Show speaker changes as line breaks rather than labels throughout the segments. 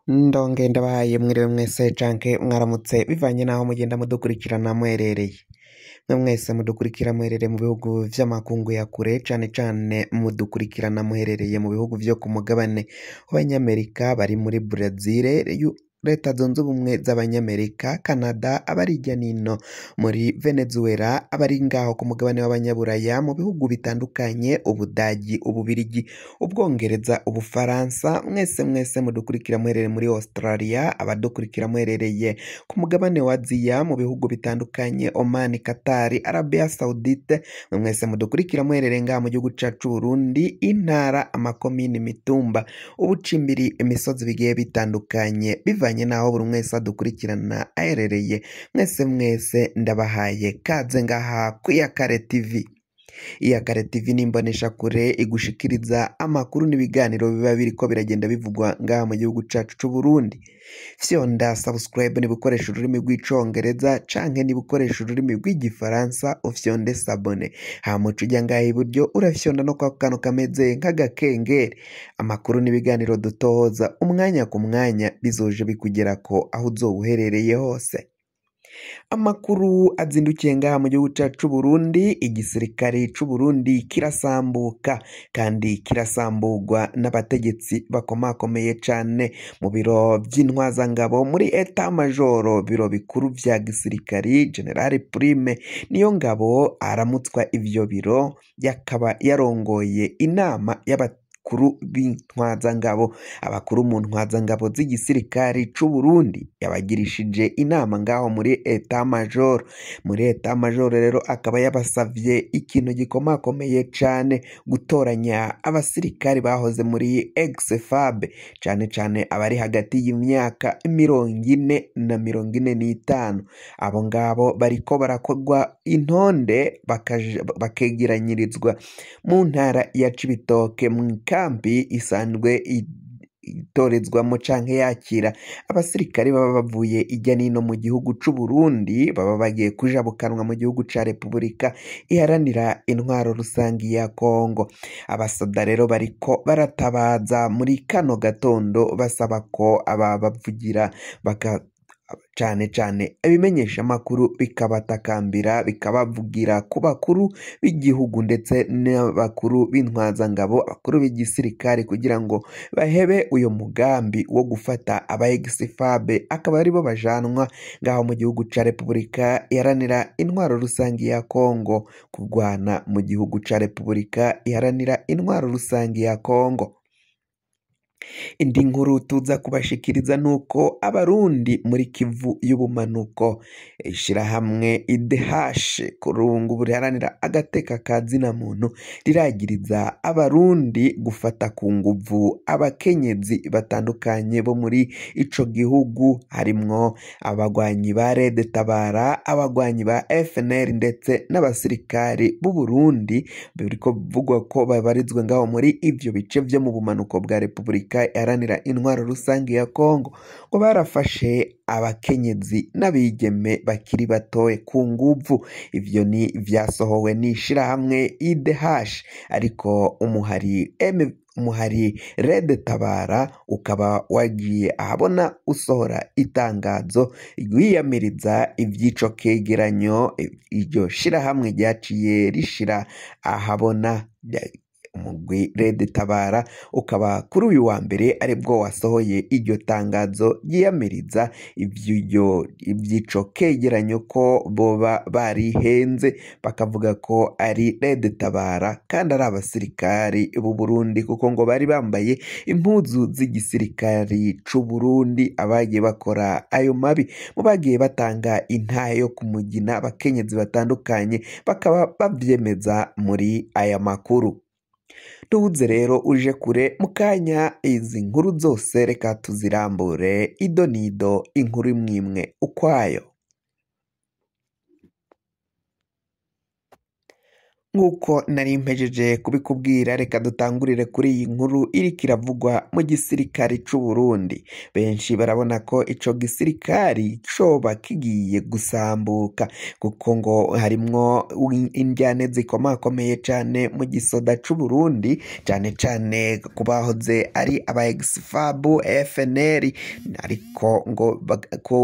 Ndonge ndabahaye mwiriwe mwese canke mwaramutse bivanye naho mugenda mudukurikirana muherereye. Mwe mwese mudukurikira muherereye mu bihugu vy'amakungu ya kure cane cane mudukurikirana muherereye mu bihugu vyo ku mugabane w'Abanyamerika bari muri Brazil, Leta zunze ubumwe z'Abanyamerika, Canada, abari hirya nino muri Venezuela, abari ngaho ku mugabane w'Abanyaburaya mu bihugu bitandukanye, Ubudagi, Ububirigi, Ubwongereza, Ubufaransa, mwese mudukurikira muherereye muri Australia, abadukurikira muherereye ku mugabane wa Aziya mu bihugu bitandukanye, Oman, Qatar, Arabia Saudite, mwese mudukurikira muherereye ngaha mu gihugu cacu Burundi, intara, amakomini, imitumba, ubucimbiri, imisozi bigiye bitandukanye bivanye naho buri mwese adukurikirana aherereye. Mwese ndabahaye kaze ngaha ku Iyakare TV. Iyakare TV nimbonesha kure igushikiriza amakuru n'ibiganiro biba biriko biragenda bivugwa ngaha mu gihugu cacu c'u Burundi. Fyonda subscribe ni bukoresha ururimi rw'icongereza canke ni bukoresha ururimi rw'igifaransa ufyonde sabone. Hamuca ujya ngaha iburyo urafyonda no kwa kano kameze nk'agakengeri. Amakuru n'ibiganiro dutohoza umwanya ku mwanya bizoje bikugerako aho uzoba uherereye hose. Amakuru azindukiye ngaha mu gihugu cacu c'u Burundi, igisirikare c'u Burundi kirasambuka kandi kirasambugwa n'abategetsi bakomakomeye cane mu biro vy'intwazangabo muri Etat Major, biro bikuru vya gisirikari. General Prime Niyongabo aramutswa ivyo biro, yakaba yarongoye inama y'abakuru b'intwazangabo, abakuru mu ntwazangabo z'igisirikari c'u Burundi yabagirishije inama ngaho muri Etat Major. Muri Etat Major rero akaba yabasavye ikintu gikomakomeye cane, gutoranya abasirikari bahoze muri ex-FAB, cane abari hagati y'imyaka 40 na 45. Abo ngabo bariko barakorwa intonde bakegeranyirizwa mu ntara ya Cibitoke mu kambi isanzwe itorezwamo canke yakira abasirikare baba bavuye ijya nino mu gihugu c'u Burundi, baba bagiye kujabukanwa mu gihugu ca Repubulika iharanira intwaro rusangi ya Kongo. Abasoda rero bariko baratabaza muri kano gatondo basaba ko ababavugira cane abimenyesha amakuru bikabatakambira, bikabavugira ku bakuru b'igihugu ndetse n'abakuru b'intwazangabo, abakuru b'igisirikare, kugira ngo bahebe uyo mugambi wo gufata aba ex-FAB akaba aribo bajanwa ngaho mu gihugu ca Repubulika iharanira intwaro rusangi ya Kongo, kurwana mu gihugu ca Repubulika iharanira intwaro rusangi ya Kongo. Indi nkuru tuza kubashikiriza nuko abarundi muri Kivu y'ubumanuko, ishirahamwe IDH kurungu buriharanira agateka ka zina muntu, riragiriza abarundi gufata ku nguvu abakenyezi batandukanye bo muri ico gihugu, harimwo abagwanyi ba Red Tabara, abagwanyi ba FNL ndetse n'abasirikari b'u Burundi, biriko bivugwa ko babarizwe ngaho muri ivyo bice vyo mu bumanuko bwa Repubulika iharanira intwaro rusangi ya Kongo, ngo barafashe abakenyezi n'abigeme bakiri batoye ku nguvu. Ivyo ni vyasohowe n'ishirahamwe IDH, ariko umuhari Red Tabara ukaba wagiye ahabona usohora itangazo gwiyamiriza ivyico kegeranyo iryo shirahamwe ryaciye rishira ahabona. Umugwi Red Tabara ukaba kuri uyu wa mbere aribwo wasohoye iryo tangazo ryiyamiriza ivyico kegeranyo ko boba barihenze, bakavuga ko ari Red Tabara kandi ari abasirikari b'u Burundi, kuko ngo bari bambaye impuzu z'igisirikari c'u Burundi. Abagiye bakora ayo mabi mu bagiye batanga intahe yo kumugina abakenyezi batandukanye, bakaba bavyemeza muri aya makuru. Tuze rero uje kure mukanya, izi nkuru zose reka tuzirambure ido nido, inkuru imwimwe ukwayo. nk'uko nari mpejeje kubikubwira, reka dutangurire kuri iyi nkuru iriko iravugwa mu gisirikare c'u Burundi. Benshi barabona ko ico gisirikari coba kigiye gusambuka kuko ngo harimwo indyane zikomakomeye cane mu gisoda c'u Burundi, cane cane ku bahoze ari aba ex-FAB, FNL, ariko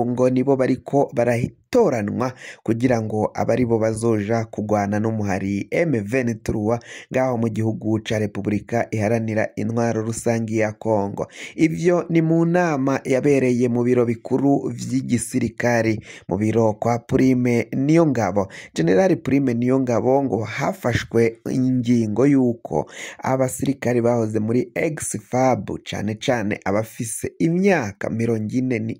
ngo nibo bariko baratoranwa kugira ngo abari bo bazoja kugwana n'umuhari M23 ngaho mu gihugu ca Repubulika iharanira intwaro rusangi ya Kongo. Ivyo ni mu nama yabereye mu biro bikuru vy'igisirikari, mu biro kwa Prime Niyongabo. General Prime Niyongabo ngo hafashwe ingingo yuko abasirikari bahoze muri ex-FAB, cane cane abafise imyaka 40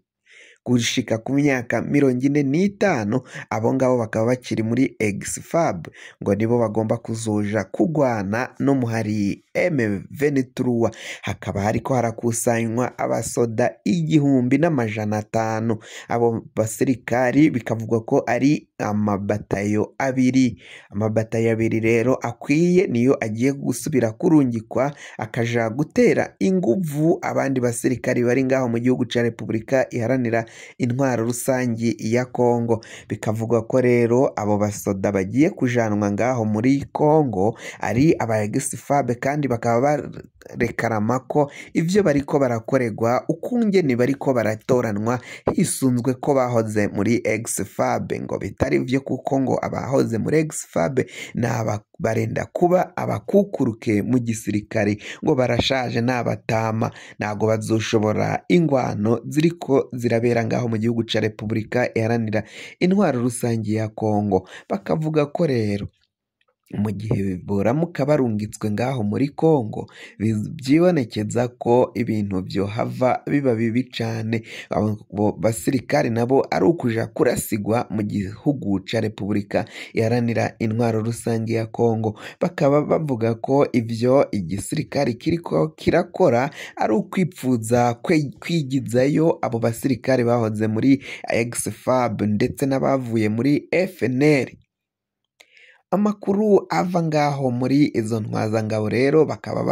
gushika ku myaka 45, abo ngabo bakaba bakiri muri ex-FAB, ngo nibo bagomba kuzoja kugwana n'umuhari M23. Hakaba hariko harakusanywa abasoda 1,500. Abo basirikari bikavugwa ko ari amabatayo abiri. Amabatayo abiri rero akwiye niyo agiye gusubira kurungikwa akaja gutera inguvu abandi basirikari bari ngaho mu gihugu ca Repubulika iharanira intwaro rusangi ya Kongo. Bikavugwa ko rero abo basoda bagiye kujanwa ngaho muri Kongo ari aba ex-FAB, kandi bakaba barekarama ko ivyo bariko barakorerwa ukungene bariko baratoranwa hisunzwe ko bahoze muri ex-FAB, ngo bitari vyo kuko ngo abahoze muri ex-FAB barenda kuba abakukuruke mu gisirikare, ngo barashaje n'abatama, ntago bazoshobora ingwano ziriko zirabera ngaho mu gihugu ca Repubulika iharanira intwaro rusangi ya Kongo. Bakavuga ko rero mu gihe boramuka barungitswe ngaho muri Kongo byibonekeza ko ibintu vyohava biba bibi cane. Abo basirikari nabo ari ukuja kurasigwa mu gihugu ca Repubulika iharanira intwaro rusangi ya Kongo. Bakaba bavuga ko ivyo igisirikari kiriko kirakora ari ukwipfuza kwigizayo abo basirikari bahoze muri ex-FAB ndetse n'abavuye muri FNL. Amakuru ava ngaho muri izo ntwazangabo rero bakaba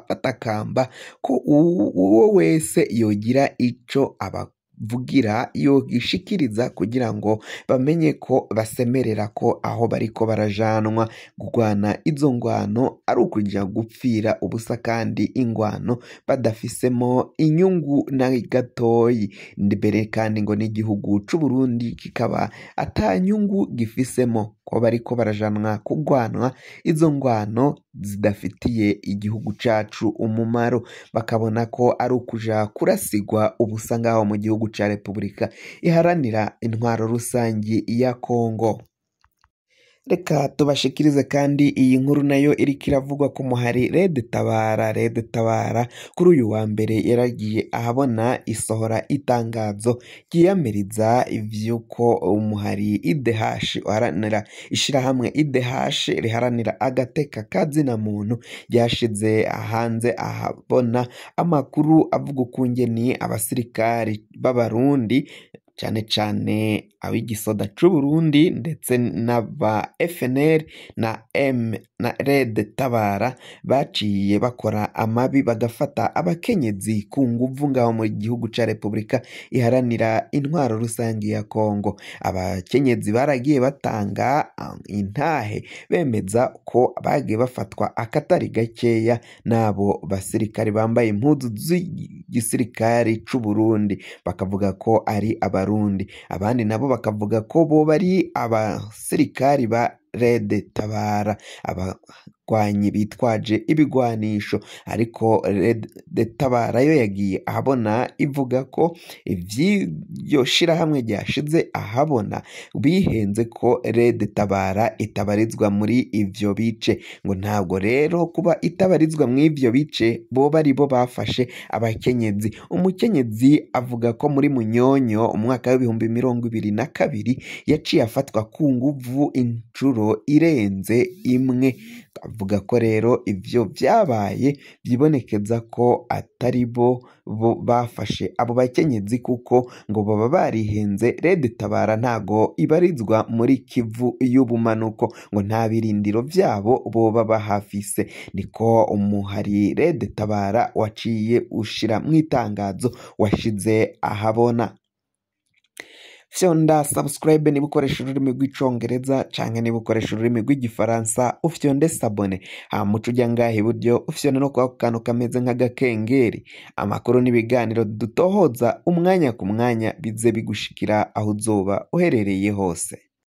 batakamba ko uwo wese yogira ico abavugira yogishikiriza kugira ngo bamenye ko basemerera ko aho bariko barajanwa kugwana izo ngwano ari ukuja gupfira ubusa, kandi ingwano badafisemo inyungu na gatoyi. Mbere kandi ngo n'igihugu c'u Burundi kikaba ata nyungu gifisemo ko bariko barajanwa kugwanwa izo ngwano zidafitiye igihugu cacu umumaro. Bakabona ko ari ukuja kurasigwa ubusa ngaho mu gihugu ca Repubulika iharanira intwaro rusangi ya Kongo. Reka tubashikirize kandi iyi nkuru nayo iriko iravugwa ku muhari Red Tabara kuri uyu wa mbere yaragiye ahabona isohora itangazo ryiyamiriza ivyuko umuhari IDH uharanira ishirahamwe IDH riharanira agateka kazina muntu ryashize hanze ahabona amakuru avuga ukungene abasirikari b'abarundi cane cane abigisoda c'u Burundi ndetse n'aba FNL na Red Tabara baciye bakora amabi bagafata abakenyezi ku nguvu ngaho mu gihugu ca Repubulika iharanira intwaro rusangi ya Kongo. Abakenyezi baragiye batanga intahe bemeza ko bagiye bafatwa akatari gakeya n'abo basirikari bambaye impuzu z'igisirikari c'u Burundi, bakavuga ko ari Abarundi. Abandi nabo bakavuga ko bo bari abasirikari ba Red Tabara, abagwanyi bitwaje ibigwanisho. Ariko Red Tabara yo yagiye ahabona ivuga ko ivyo shirahamwe ryashize ahabona bihenze ko Red Tabara itabarizwa muri ivyo bice, ngo ntabwo rero kuba itabarizwa mu ivyo bice bo bari bo bafashe abakenyezi. Umukenyezi avuga ko muri Munyonyo umwaka w'2022 yaciye afatwa ku nguvu incuro irenze imwe, avuga ko rero ivyo vyabaye byibonekeza ko atari bo bafashe abo bakenyezi kuko ngo baba barihenze. Red Tabara ntago ibarizwa muri Kivu y'ubumanuko, ngo nta birindiro vyabo boba bahafise, niko umuhari Red Tabara waciye ushira mw'itangazo washize ahabona. Fyonda subscribe niba ukoresha ururimi rw'icongereza canke niba ukoresha ururimi rw'igifaransa ufyonde sabone, muco ujya ngaha iburyo ufyonde no kwa kantu kameze nk'agakengeri, amakuru n'ibiganiro dutohoza umwanya ku mwanya bize bigushikira aho uzoba uherereye hose.